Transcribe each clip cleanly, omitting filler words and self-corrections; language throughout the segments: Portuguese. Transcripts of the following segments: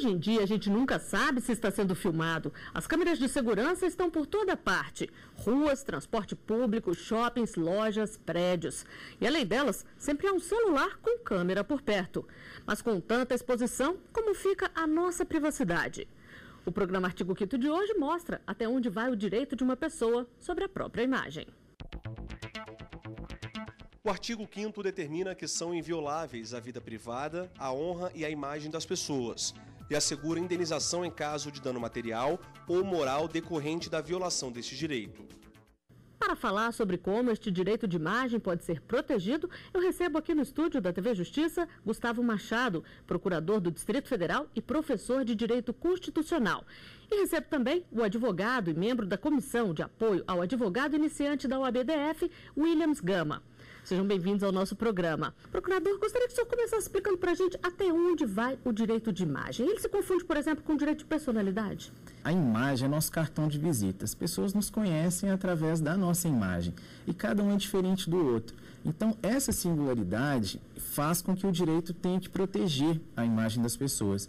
Hoje em dia, a gente nunca sabe se está sendo filmado. As câmeras de segurança estão por toda parte. Ruas, transporte público, shoppings, lojas, prédios. E além delas, sempre há um celular com câmera por perto. Mas com tanta exposição, como fica a nossa privacidade? O programa Artigo 5º de hoje mostra até onde vai o direito de uma pessoa sobre a própria imagem. O artigo 5º determina que são invioláveis a vida privada, a honra e a imagem das pessoas e assegura indenização em caso de dano material ou moral decorrente da violação deste direito. Para falar sobre como este direito de imagem pode ser protegido, eu recebo aqui no estúdio da TV Justiça Gustavo Machado, procurador do Distrito Federal e professor de Direito Constitucional. E recebo também o advogado e membro da Comissão de Apoio ao Advogado Iniciante da OAB-DF, Williams Gama. Sejam bem-vindos ao nosso programa. Procurador, gostaria que o senhor começasse explicando para a gente até onde vai o direito de imagem. Ele se confunde, por exemplo, com o direito de personalidade? A imagem é nosso cartão de visita. As pessoas nos conhecem através da nossa imagem e cada um é diferente do outro. Então, essa singularidade faz com que o direito tenha que proteger a imagem das pessoas.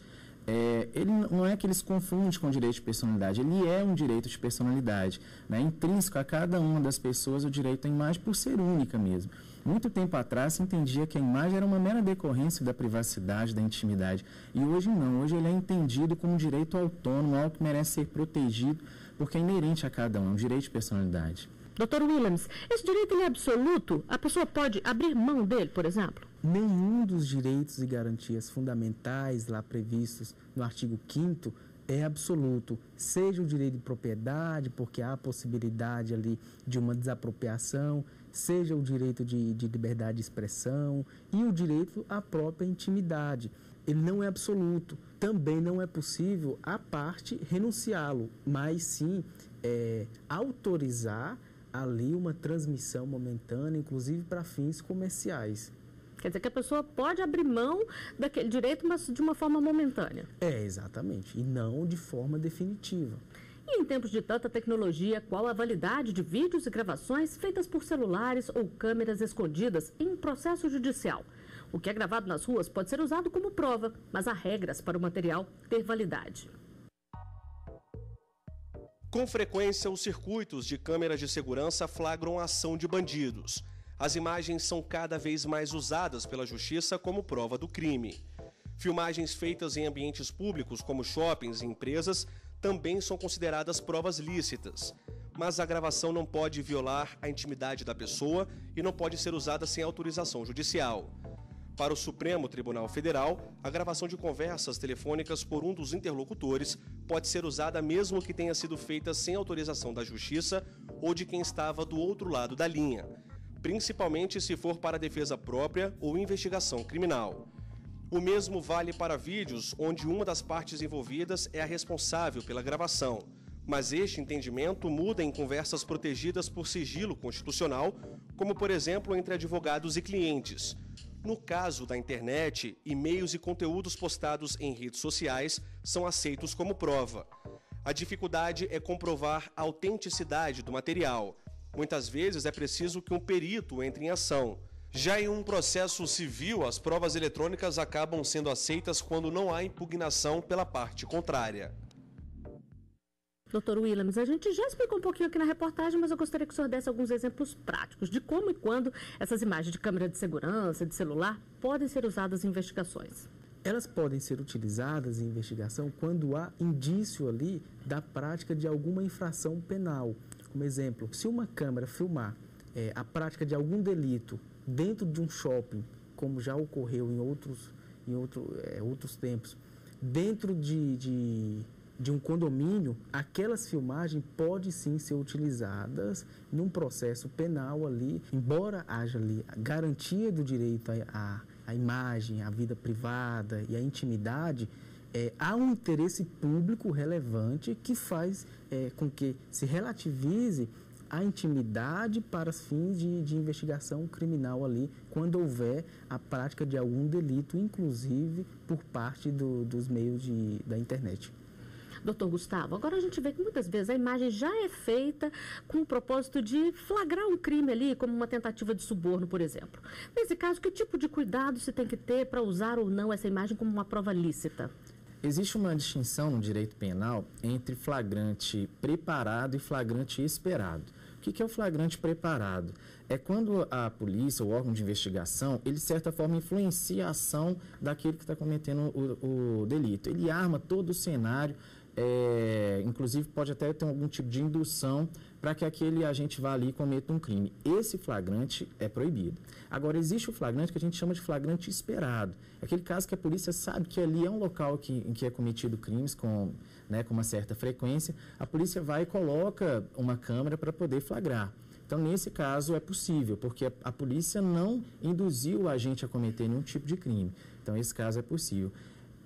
Ele não é que ele se confunde com o direito de personalidade, ele é um direito de personalidade, né? Intrínseco a cada uma das pessoas o direito à imagem por ser única mesmo. Muito tempo atrás se entendia que a imagem era uma mera decorrência da privacidade, da intimidade, e hoje não, hoje ele é entendido como um direito autônomo, algo que merece ser protegido porque é inerente a cada um, um direito de personalidade. Doutor Williams, esse direito ele é absoluto? A pessoa pode abrir mão dele, por exemplo? Nenhum dos direitos e garantias fundamentais lá previstos no artigo 5º é absoluto, seja o direito de propriedade, porque há a possibilidade ali de uma desapropriação, seja o direito de liberdade de expressão e o direito à própria intimidade. Ele não é absoluto, também não é possível a parte renunciá-lo, mas sim autorizar ali uma transmissão momentânea, inclusive para fins comerciais. Quer dizer que a pessoa pode abrir mão daquele direito, mas de uma forma momentânea. Exatamente, e não de forma definitiva. E em tempos de tanta tecnologia, qual a validade de vídeos e gravações feitas por celulares ou câmeras escondidas em um processo judicial? O que é gravado nas ruas pode ser usado como prova, mas há regras para o material ter validade. Com frequência, os circuitos de câmeras de segurança flagram a ação de bandidos. As imagens são cada vez mais usadas pela justiça como prova do crime. Filmagens feitas em ambientes públicos, como shoppings e empresas, também são consideradas provas lícitas. Mas a gravação não pode violar a intimidade da pessoa e não pode ser usada sem autorização judicial. Para o Supremo Tribunal Federal, a gravação de conversas telefônicas por um dos interlocutores pode ser usada mesmo que tenha sido feita sem autorização da Justiça ou de quem estava do outro lado da linha, principalmente se for para defesa própria ou investigação criminal. O mesmo vale para vídeos onde uma das partes envolvidas é a responsável pela gravação, mas este entendimento muda em conversas protegidas por sigilo constitucional, como por exemplo entre advogados e clientes. No caso da internet, e-mails e conteúdos postados em redes sociais são aceitos como prova. A dificuldade é comprovar a autenticidade do material. Muitas vezes é preciso que um perito entre em ação. Já em um processo civil, as provas eletrônicas acabam sendo aceitas quando não há impugnação pela parte contrária. Doutor Williams, a gente já explicou um pouquinho aqui na reportagem, mas eu gostaria que o senhor desse alguns exemplos práticos de como e quando essas imagens de câmera de segurança, de celular, podem ser usadas em investigações. Elas podem ser utilizadas em investigação quando há indício ali da prática de alguma infração penal. Como exemplo, se uma câmera filmar a prática de algum delito dentro de um shopping, como já ocorreu em outros tempos, dentro de um condomínio, aquelas filmagens podem sim ser utilizadas num processo penal ali, embora haja ali a garantia do direito à imagem, à vida privada e à intimidade, há um interesse público relevante que faz com que se relativize a intimidade para os fins de investigação criminal ali, quando houver a prática de algum delito, inclusive por parte dos meios da internet. Doutor Gustavo, agora a gente vê que muitas vezes a imagem já é feita com o propósito de flagrar um crime ali, como uma tentativa de suborno, por exemplo. Nesse caso, que tipo de cuidado se tem que ter para usar ou não essa imagem como uma prova lícita? Existe uma distinção no direito penal entre flagrante preparado e flagrante esperado. O que é o flagrante preparado? É quando a polícia, o órgão de investigação, ele de certa forma influencia a ação daquele que está cometendo o delito. Ele arma todo o cenário, inclusive pode até ter algum tipo de indução para que aquele agente vá ali e cometa um crime. Esse flagrante é proibido. Agora, existe o flagrante que a gente chama de flagrante esperado. É aquele caso que a polícia sabe que ali é um local em que é cometido crimes com uma certa frequência, a polícia vai e coloca uma câmera para poder flagrar. Então, nesse caso, é possível, porque a polícia não induziu o agente a cometer nenhum tipo de crime. Então, esse caso é possível.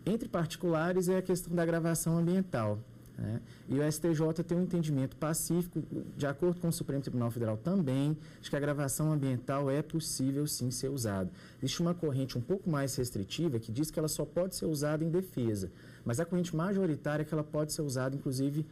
Entre particulares é a questão da gravação ambiental. Né? E o STJ tem um entendimento pacífico, de acordo com o Supremo Tribunal Federal também, de que a gravação ambiental é possível sim ser usada. Existe uma corrente um pouco mais restritiva que diz que ela só pode ser usada em defesa, mas a corrente majoritária é que ela pode ser usada inclusive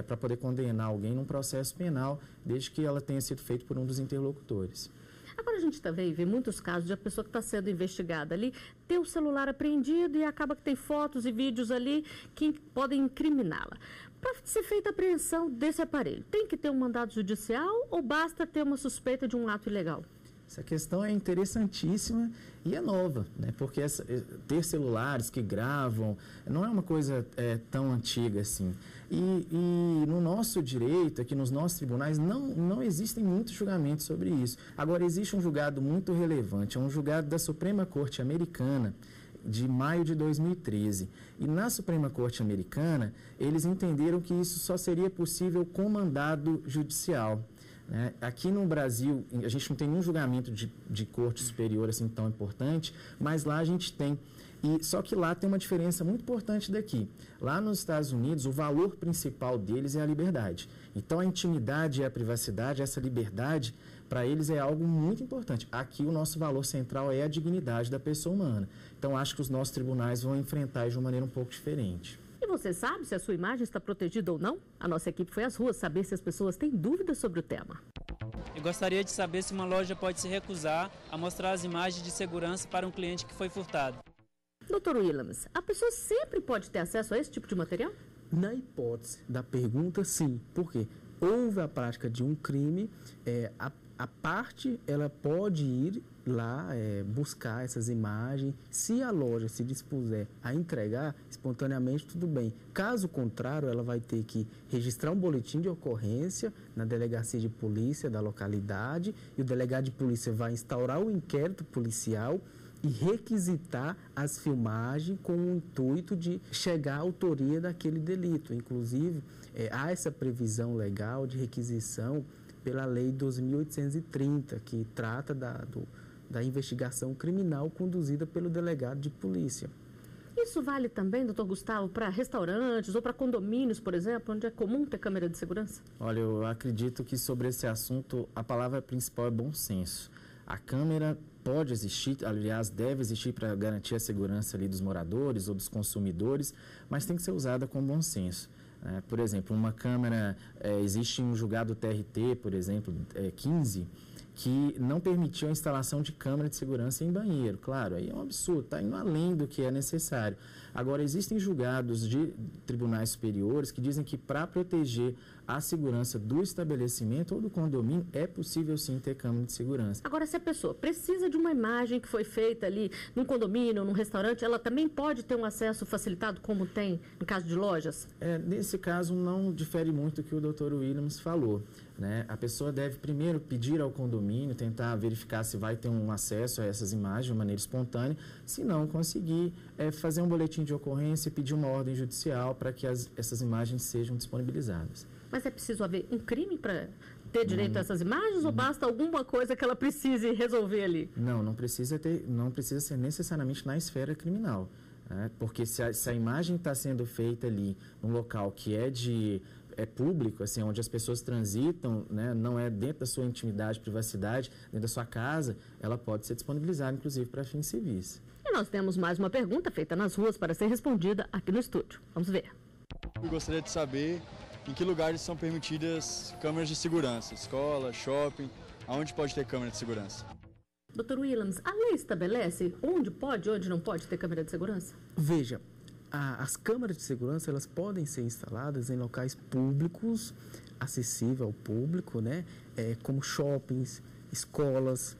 para poder condenar alguém num processo penal, desde que ela tenha sido feita por um dos interlocutores. Agora a gente também vê muitos casos de a pessoa que está sendo investigada ali ter o celular apreendido e acaba que tem fotos e vídeos ali que podem incriminá-la. Para ser feita a apreensão desse aparelho, tem que ter um mandado judicial ou basta ter uma suspeita de um ato ilegal? Essa questão é interessantíssima e é nova, né? Porque ter celulares que gravam não é uma coisa tão antiga assim. E no nosso direito, aqui nos nossos tribunais, não existem muitos julgamentos sobre isso. Agora, existe um julgado muito relevante, é um julgado da Suprema Corte Americana, de maio de 2013. E na Suprema Corte Americana, eles entenderam que isso só seria possível com mandado judicial. Aqui no Brasil, a gente não tem nenhum julgamento de corte superior assim tão importante, mas lá a gente tem. Só que lá tem uma diferença muito importante daqui. Lá nos Estados Unidos, o valor principal deles é a liberdade. Então, a intimidade e a privacidade, essa liberdade, para eles é algo muito importante. Aqui, o nosso valor central é a dignidade da pessoa humana. Então, acho que os nossos tribunais vão enfrentar de uma maneira um pouco diferente. E você sabe se a sua imagem está protegida ou não? A nossa equipe foi às ruas saber se as pessoas têm dúvidas sobre o tema. Eu gostaria de saber se uma loja pode se recusar a mostrar as imagens de segurança para um cliente que foi furtado. Dr. Williams, a pessoa sempre pode ter acesso a esse tipo de material? Na hipótese da pergunta, sim. Por quê? Houve a prática de um crime, a parte ela pode ir lá buscar essas imagens. Se a loja se dispuser a entregar espontaneamente, tudo bem. Caso contrário, ela vai ter que registrar um boletim de ocorrência na delegacia de polícia da localidade e o delegado de polícia vai instaurar o inquérito policial e requisitar as filmagens com o intuito de chegar à autoria daquele delito. Inclusive, há essa previsão legal de requisição pela Lei 2.830, que trata da investigação criminal conduzida pelo delegado de polícia. Isso vale também, doutor Gustavo, para restaurantes ou para condomínios, por exemplo, onde é comum ter câmera de segurança? Olha, eu acredito que sobre esse assunto a palavra principal é bom senso. A câmera pode existir, aliás, deve existir para garantir a segurança ali dos moradores ou dos consumidores, mas tem que ser usada com bom senso. Por exemplo, uma câmera, existe um julgado TRT, por exemplo, 15, que não permitiu a instalação de câmera de segurança em banheiro. Claro, aí é um absurdo, está indo além do que é necessário. Agora, existem julgados de tribunais superiores que dizem que para proteger a segurança do estabelecimento ou do condomínio, é possível sim ter câmera de segurança. Agora, se a pessoa precisa de uma imagem que foi feita ali num condomínio ou num restaurante, ela também pode ter um acesso facilitado como tem no caso de lojas? Nesse caso, não difere muito do que o Dr. Williams falou. A pessoa deve primeiro pedir ao condomínio, tentar verificar se vai ter um acesso a essas imagens de maneira espontânea. Se não conseguir, fazer um boletim de ocorrência e pedir uma ordem judicial para que essas imagens sejam disponibilizadas. Mas é preciso haver um crime para ter direito a essas imagens ou basta alguma coisa que ela precise resolver ali? Não precisa ser necessariamente na esfera criminal. Porque se a imagem está sendo feita ali num local que é público, assim, onde as pessoas transitam, não é dentro da sua intimidade, privacidade, dentro da sua casa, ela pode ser disponibilizada, inclusive, para fins civis. E nós temos mais uma pergunta feita nas ruas para ser respondida aqui no estúdio. Vamos ver. Eu gostaria de saber em que lugares são permitidas câmeras de segurança, escola, shopping, aonde pode ter câmera de segurança? Dr. Williams, a lei estabelece onde pode e onde não pode ter câmera de segurança? Veja, As câmeras de segurança, elas podem ser instaladas em locais públicos, acessível ao público, né? Como shoppings, escolas,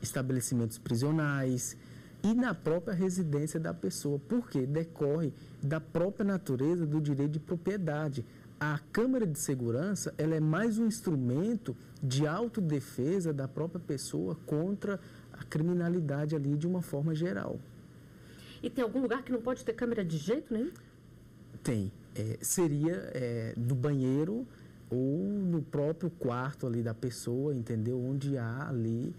estabelecimentos prisionais e na própria residência da pessoa, porque decorre da própria natureza do direito de propriedade. A câmera de segurança, ela é mais um instrumento de autodefesa da própria pessoa contra a criminalidade ali de uma forma geral. E tem algum lugar que não pode ter câmera de jeito nenhum? Tem. Seria no banheiro ou no próprio quarto ali da pessoa, entendeu? Onde há ali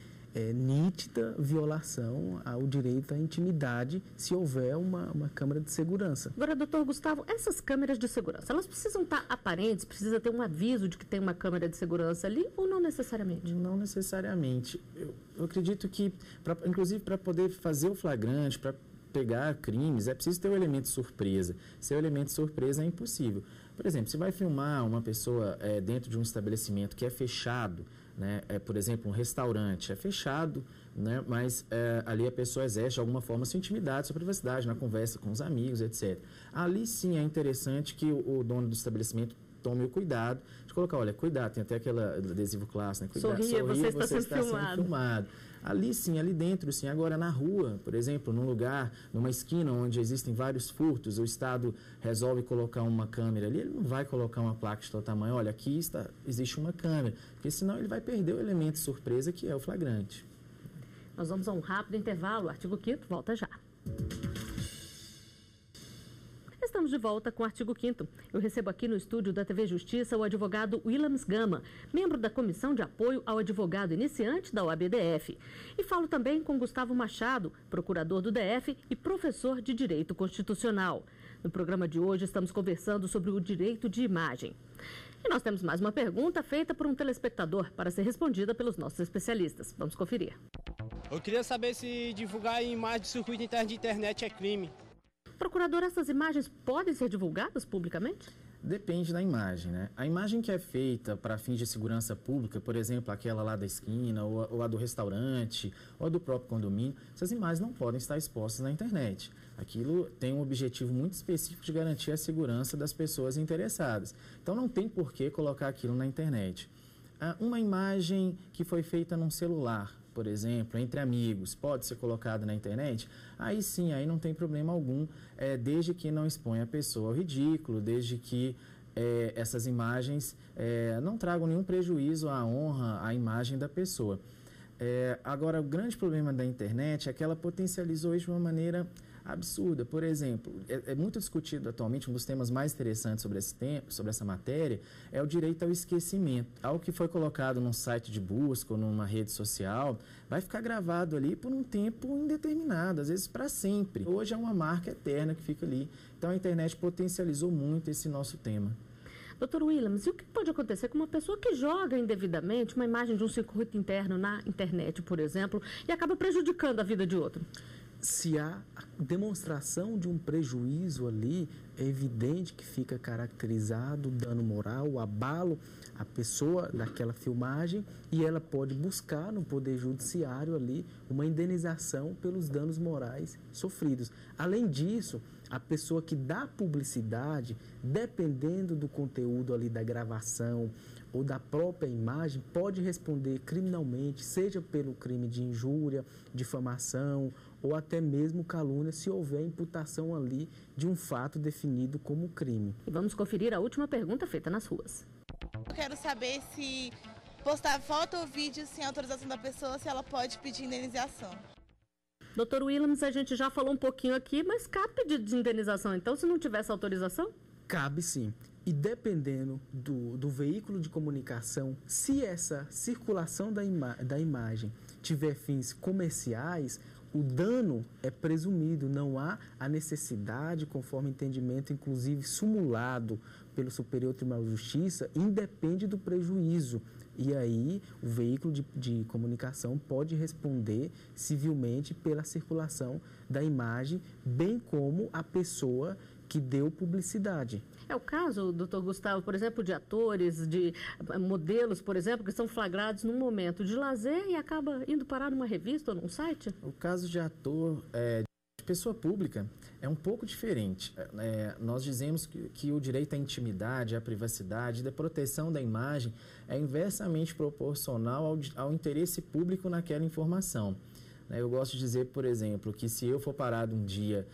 nítida violação ao direito à intimidade, se houver uma câmera de segurança. Agora, doutor Gustavo, essas câmeras de segurança, elas precisam estar aparentes? Precisa ter um aviso de que tem uma câmera de segurança ali ou não necessariamente? Não necessariamente. Eu acredito que, inclusive para poder fazer o flagrante, para pegar crimes, é preciso ter o elemento surpresa. Sem o elemento surpresa é impossível. Por exemplo, se vai filmar uma pessoa dentro de um estabelecimento que é fechado, né? Por exemplo, um restaurante é fechado, né? Mas ali a pessoa exerce de alguma forma sua intimidade, sua privacidade, na conversa com os amigos, etc. Ali sim é interessante que o dono do estabelecimento tome o cuidado de colocar, olha, cuidado, tem até aquele adesivo clássico, né? Cuidado, sorria, você está sendo filmado. Ali sim, ali dentro sim. Agora na rua, por exemplo, num lugar, numa esquina onde existem vários furtos, o Estado resolve colocar uma câmera ali, ele não vai colocar uma placa de tal tamanho, olha, aqui existe uma câmera, porque senão ele vai perder o elemento surpresa que é o flagrante. Nós vamos a um rápido intervalo, o artigo 5º volta já. Estamos de volta com o artigo 5º. Eu recebo aqui no estúdio da TV Justiça o advogado Williams Gama, membro da Comissão de Apoio ao Advogado Iniciante da OAB-DF. E falo também com Gustavo Machado, procurador do DF e professor de Direito Constitucional. No programa de hoje estamos conversando sobre o direito de imagem. E nós temos mais uma pergunta feita por um telespectador para ser respondida pelos nossos especialistas. Vamos conferir. Eu queria saber se divulgar imagem de circuito interno de internet é crime. Procurador, essas imagens podem ser divulgadas publicamente? Depende da imagem, né? A imagem que é feita para fins de segurança pública, por exemplo, aquela lá da esquina, ou a do restaurante, ou do próprio condomínio, essas imagens não podem estar expostas na internet. Aquilo tem um objetivo muito específico de garantir a segurança das pessoas interessadas. Então não tem por que colocar aquilo na internet. Uma imagem que foi feita num celular, por exemplo, entre amigos, pode ser colocada na internet? Aí sim, aí não tem problema algum, desde que não exponha a pessoa ao ridículo, desde que essas imagens não tragam nenhum prejuízo à honra, à imagem da pessoa. Agora, o grande problema da internet é que ela potencializou isso de uma maneira absurda. Por exemplo, é muito discutido atualmente, um dos temas mais interessantes sobre essa matéria, é o direito ao esquecimento. Algo que foi colocado num site de busca ou numa rede social, vai ficar gravado ali por um tempo indeterminado, às vezes para sempre. Hoje é uma marca eterna que fica ali. Então a internet potencializou muito esse nosso tema. Doutor Williams, e o que pode acontecer com uma pessoa que joga indevidamente uma imagem de um circuito interno na internet, por exemplo, e acaba prejudicando a vida de outro? Se há demonstração de um prejuízo ali, é evidente que fica caracterizado o dano moral, o abalo à pessoa daquela filmagem e ela pode buscar no Poder Judiciário ali uma indenização pelos danos morais sofridos. Além disso, a pessoa que dá publicidade, dependendo do conteúdo ali da gravação ou da própria imagem, pode responder criminalmente, seja pelo crime de injúria, difamação ou até mesmo calúnia, se houver imputação ali de um fato definido como crime. E vamos conferir a última pergunta feita nas ruas. Eu quero saber se postar foto ou vídeo sem autorização da pessoa, se ela pode pedir indenização. Doutor Williams, a gente já falou um pouquinho aqui, mas cabe pedido de indenização, então, se não tivesse autorização? Cabe sim. E dependendo do veículo de comunicação, se essa circulação da imagem tiver fins comerciais, o dano é presumido, não há a necessidade, conforme entendimento, inclusive simulado pelo Superior Tribunal de Justiça, independe do prejuízo. E aí o veículo de comunicação pode responder civilmente pela circulação da imagem, bem como a pessoa que deu publicidade. É o caso, doutor Gustavo, por exemplo, de atores, de modelos, por exemplo, que são flagrados num momento de lazer e acaba indo parar numa revista ou num site? O caso de ator, de pessoa pública é um pouco diferente. Nós dizemos que o direito à intimidade, à privacidade, da proteção da imagem é inversamente proporcional ao interesse público naquela informação. Eu gosto de dizer, por exemplo, que se eu for parado um dia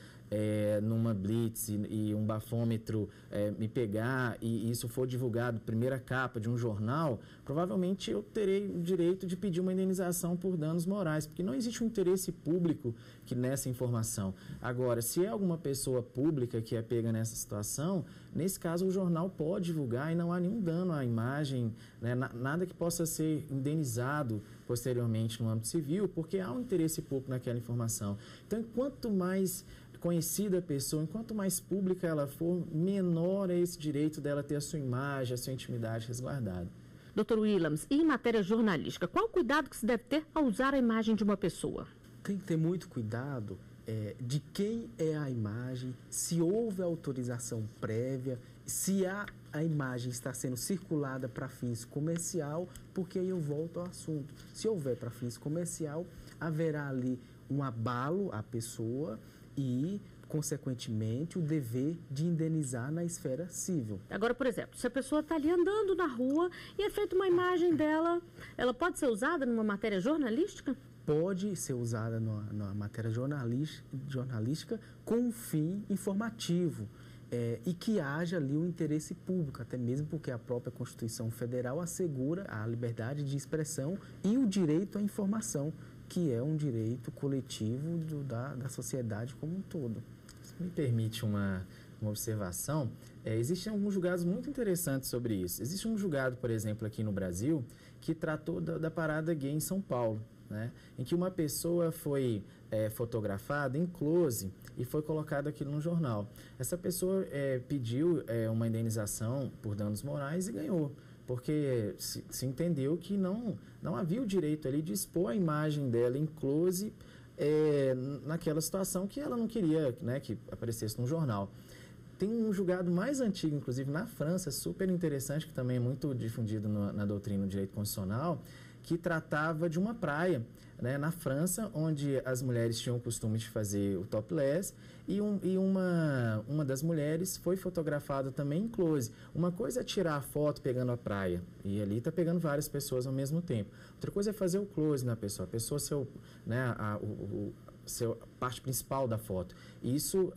numa blitz e um bafômetro me pegar e isso for divulgado, primeira capa de um jornal, provavelmente eu terei o direito de pedir uma indenização por danos morais, porque não existe um interesse público nessa informação. Agora, se é alguma pessoa pública que é pega nessa situação, nesse caso o jornal pode divulgar e não há nenhum dano à imagem, né, nada que possa ser indenizado posteriormente no âmbito civil, porque há um interesse público naquela informação. Então, quanto mais conhecida a pessoa, enquanto mais pública ela for, menor é esse direito dela ter a sua imagem, a sua intimidade resguardada. Dr. Williams, e em matéria jornalística, qual o cuidado que se deve ter ao usar a imagem de uma pessoa? Tem que ter muito cuidado de quem é a imagem, se houve autorização prévia, se a imagem está sendo circulada para fins comercial, porque aí eu volto ao assunto. Se houver para fins comercial, haverá ali um abalo à pessoa e, consequentemente, o dever de indenizar na esfera civil. Agora, por exemplo, se a pessoa está ali andando na rua e é feita uma imagem dela, ela pode ser usada numa matéria jornalística? Pode ser usada numa matéria jornalística com um fim informativo e que haja ali um interesse público, até mesmo porque a própria Constituição Federal assegura a liberdade de expressão e o direito à informação, que é um direito coletivo da sociedade como um todo. Se me permite uma observação, existem alguns julgados muito interessantes sobre isso. Existe um julgado, por exemplo, aqui no Brasil, que tratou da parada gay em São Paulo, né, em que uma pessoa foi fotografada em close e foi colocado aquilo no jornal. Essa pessoa pediu uma indenização por danos morais e ganhou, porque se entendeu que não havia o direito ali de expor a imagem dela em close naquela situação que ela não queria, né, que aparecesse no jornal. Tem um julgado mais antigo, inclusive na França, super interessante, que também é muito difundido na doutrina do direito constitucional, que tratava de uma praia, né, na França, onde as mulheres tinham o costume de fazer o topless e uma das mulheres foi fotografada também em close. Uma coisa é tirar a foto pegando a praia e ali está pegando várias pessoas ao mesmo tempo. Outra coisa é fazer o close na pessoa. A pessoa ser a parte principal da foto. Isso,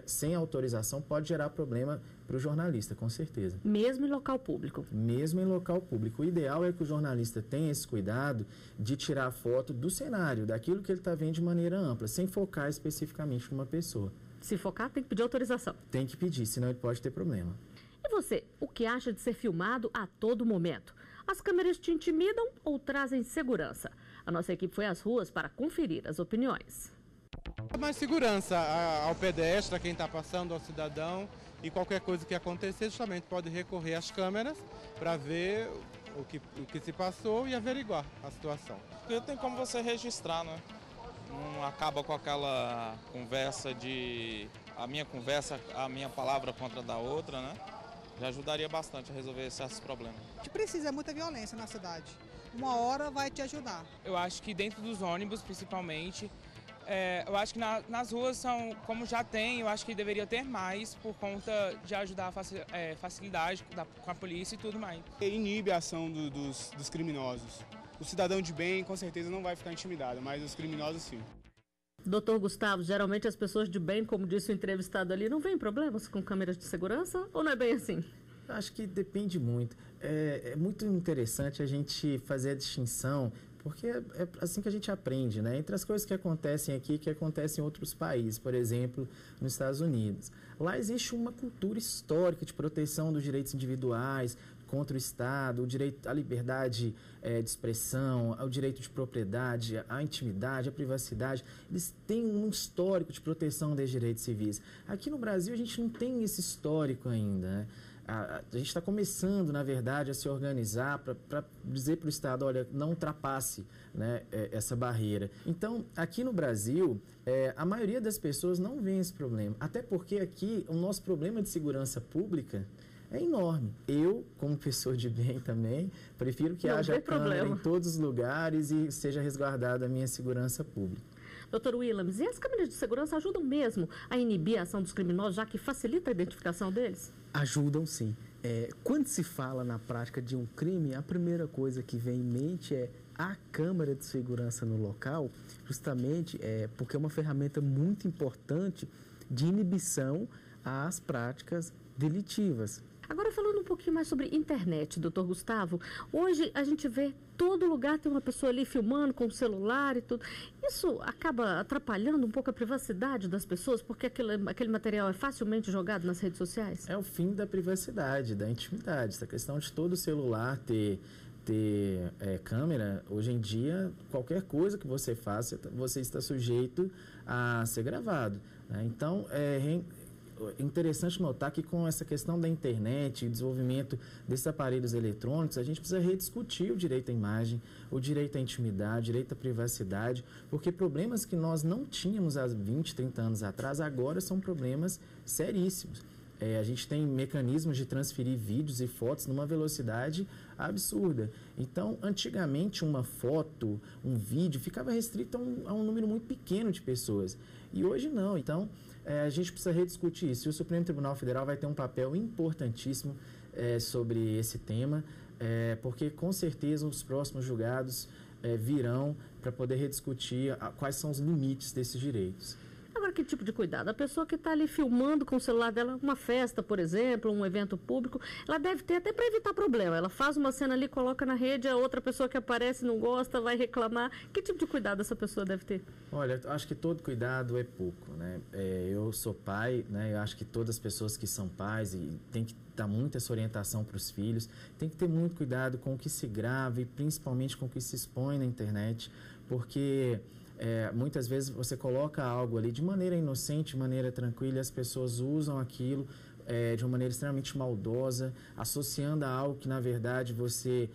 sem autorização, pode gerar problema para o jornalista, com certeza. Mesmo em local público? Mesmo em local público. O ideal é que o jornalista tenha esse cuidado de tirar a foto do cenário, daquilo que ele está vendo de maneira ampla, sem focar especificamente numa pessoa. Se focar, tem que pedir autorização? Tem que pedir, senão ele pode ter problema. E você, o que acha de ser filmado a todo momento? As câmeras te intimidam ou trazem segurança? A nossa equipe foi às ruas para conferir as opiniões. Mais segurança ao pedestre, a quem está passando, ao cidadão, e qualquer coisa que acontecer, justamente pode recorrer às câmeras para ver o que se passou e averiguar a situação. Porque tem como você registrar, né? Não acaba com aquela conversa a minha palavra contra a da outra, né? Já ajudaria bastante a resolver certos problemas. A gente precisa muita violência na cidade. Uma hora vai te ajudar. Eu acho que dentro dos ônibus, principalmente, eu acho que nas ruas são, como já tem, eu acho que deveria ter mais por conta de ajudar a facilidade com a polícia e tudo mais. Inibe a ação dos criminosos. O cidadão de bem com certeza não vai ficar intimidado, mas os criminosos sim. Doutor Gustavo, geralmente as pessoas de bem, como disse o entrevistado ali, não veem problemas com câmeras de segurança ou não é bem assim? Acho que depende muito. É muito interessante a gente fazer a distinção, porque é assim que a gente aprende, né? Entre as coisas que acontecem aqui, que acontecem em outros países, por exemplo, nos Estados Unidos. Lá existe uma cultura histórica de proteção dos direitos individuais contra o Estado, o direito à liberdade de expressão, ao direito de propriedade, à intimidade, à privacidade. Eles têm um histórico de proteção dos direitos civis. Aqui no Brasil a gente não tem esse histórico ainda, né? A gente está começando, na verdade, a se organizar para dizer para o Estado, olha, não ultrapasse, né, essa barreira. Então, aqui no Brasil, a maioria das pessoas não vê esse problema. Até porque aqui o nosso problema de segurança pública é enorme. Eu, como pessoa de bem também, prefiro que haja câmera em todos os lugares e seja resguardada a minha segurança pública. Doutor Williams, e as câmeras de segurança ajudam mesmo a inibir a ação dos criminosos, já que facilita a identificação deles? Ajudam sim. Quando se fala na prática de um crime, a primeira coisa que vem em mente é a câmera de segurança no local, justamente porque é uma ferramenta muito importante de inibição às práticas delitivas. Agora, falando um pouquinho mais sobre internet, doutor Gustavo, hoje a gente vê todo lugar tem uma pessoa ali filmando com o celular e tudo. Isso acaba atrapalhando um pouco a privacidade das pessoas, porque aquele material é facilmente jogado nas redes sociais? É o fim da privacidade, da intimidade. Essa questão de todo celular ter câmera, hoje em dia, qualquer coisa que você faça, você está sujeito a ser gravado, né? Então, é interessante notar que com essa questão da internet e desenvolvimento desses aparelhos eletrônicos, a gente precisa rediscutir o direito à imagem, o direito à intimidade, o direito à privacidade, porque problemas que nós não tínhamos há 20, 30 anos atrás, agora são problemas seríssimos. A gente tem mecanismos de transferir vídeos e fotos numa velocidade absurda. Então, antigamente, uma foto, um vídeo, ficava restrito a um número muito pequeno de pessoas. E hoje não. Então, a gente precisa rediscutir isso. E o Supremo Tribunal Federal vai ter um papel importantíssimo sobre esse tema, porque, com certeza, os próximos julgados virão para poder rediscutir quais são os limites desses direitos. Agora, que tipo de cuidado? A pessoa que está ali filmando com o celular dela, uma festa, por exemplo, um evento público, ela deve ter até para evitar problema. Ela faz uma cena ali, coloca na rede, a outra pessoa que aparece não gosta, vai reclamar. Que tipo de cuidado essa pessoa deve ter? Olha, eu acho que todo cuidado é pouco, né? Eu sou pai, né? Eu acho que todas as pessoas que são pais e tem que dar muita essa orientação para os filhos, tem que ter muito cuidado com o que se grava e principalmente com o que se expõe na internet, porque muitas vezes você coloca algo ali de maneira inocente, de maneira tranquila, e as pessoas usam aquilo de uma maneira extremamente maldosa, associando a algo que, na verdade, você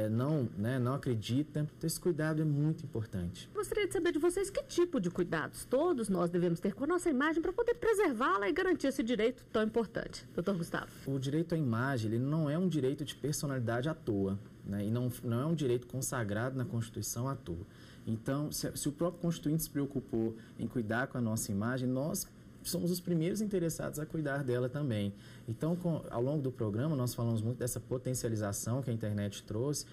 não acredita. Então, esse cuidado é muito importante. Gostaria de saber de vocês que tipo de cuidados todos nós devemos ter com a nossa imagem para poder preservá-la e garantir esse direito tão importante. Doutor Gustavo. O direito à imagem, ele não é um direito de personalidade à toa, né? E não é um direito consagrado na Constituição à toa. Então, se o próprio Constituinte se preocupou em cuidar com a nossa imagem, nós somos os primeiros interessados a cuidar dela também. Então, ao longo do programa, nós falamos muito dessa potencialização que a internet trouxe,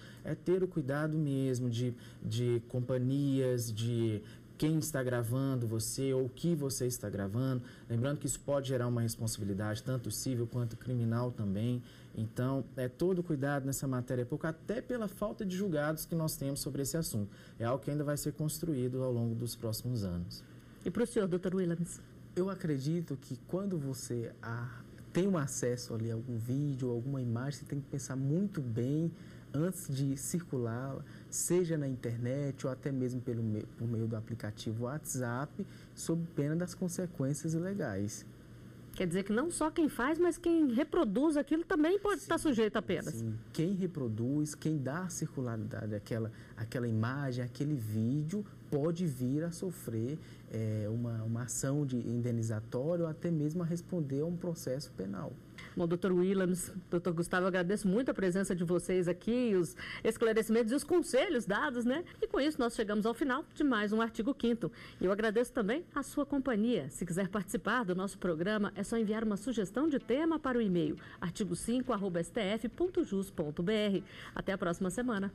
ter o cuidado mesmo de companhias, de quem está gravando você ou o que você está gravando. Lembrando que isso pode gerar uma responsabilidade, tanto civil quanto criminal também. Então, todo cuidado nessa matéria é pouco, até pela falta de julgados que nós temos sobre esse assunto. É algo que ainda vai ser construído ao longo dos próximos anos. E para o senhor, doutor Williams? Eu acredito que quando você tem um acesso ali a algum vídeo, alguma imagem, você tem que pensar muito bem antes de circulá-la, seja na internet ou até mesmo por meio do aplicativo WhatsApp, sob pena das consequências ilegais. Quer dizer que não só quem faz, mas quem reproduz aquilo também pode estar sujeito a penas. Sim, quem reproduz, quem dá circularidade àquela imagem, àquele vídeo, pode vir a sofrer uma ação de indenizatória ou até mesmo a responder a um processo penal. Bom, doutor Williams, doutor Gustavo, eu agradeço muito a presença de vocês aqui, os esclarecimentos e os conselhos dados, né? E com isso nós chegamos ao final de mais um Artigo 5º. E eu agradeço também a sua companhia. Se quiser participar do nosso programa, é só enviar uma sugestão de tema para o e-mail artigo5@stf.jus.br. Até a próxima semana.